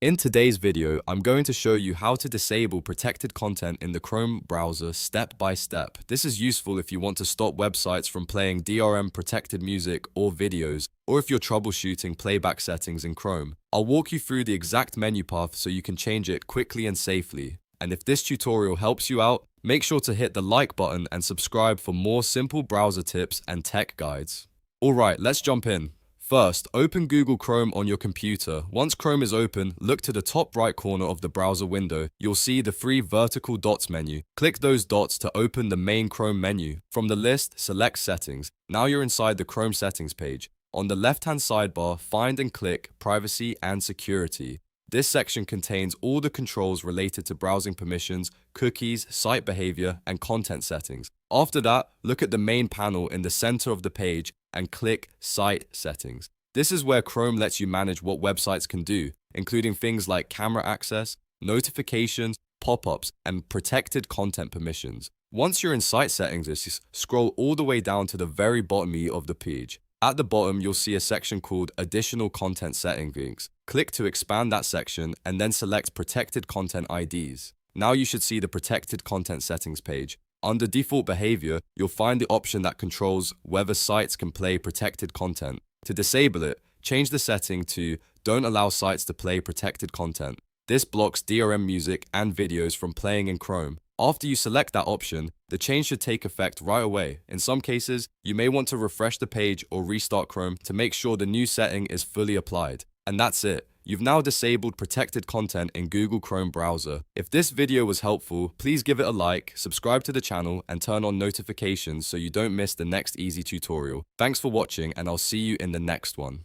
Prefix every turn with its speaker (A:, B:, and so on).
A: In today's video, I'm going to show you how to disable protected content in the Chrome browser step by step. This is useful if you want to stop websites from playing DRM protected music or videos, or if you're troubleshooting playback settings in Chrome. I'll walk you through the exact menu path so you can change it quickly and safely. And if this tutorial helps you out, make sure to hit the like button and subscribe for more simple browser tips and tech guides. Alright, let's jump in. First, open Google Chrome on your computer. Once Chrome is open, look to the top right corner of the browser window. You'll see the three vertical dots menu. Click those dots to open the main Chrome menu. From the list, select Settings. Now you're inside the Chrome settings page. On the left-hand sidebar, find and click Privacy and Security. This section contains all the controls related to browsing permissions, cookies, site behavior, and content settings. After that, look at the main panel in the center of the page and click Site Settings. This is where Chrome lets you manage what websites can do, including things like camera access, notifications, pop-ups, and protected content permissions. Once you're in Site Settings, just scroll all the way down to the very bottom of the page. At the bottom, you'll see a section called Additional Content Settings. Click to expand that section and then select Protected Content IDs. Now you should see the Protected Content Settings page. Under Default Behavior, you'll find the option that controls whether sites can play protected content. To disable it, change the setting to Don't allow sites to play protected content. This blocks DRM music and videos from playing in Chrome. After you select that option, the change should take effect right away. In some cases, you may want to refresh the page or restart Chrome to make sure the new setting is fully applied. And that's it. You've now disabled protected content in Google Chrome browser. If this video was helpful, please give it a like, subscribe to the channel, and turn on notifications so you don't miss the next easy tutorial. Thanks for watching, and I'll see you in the next one.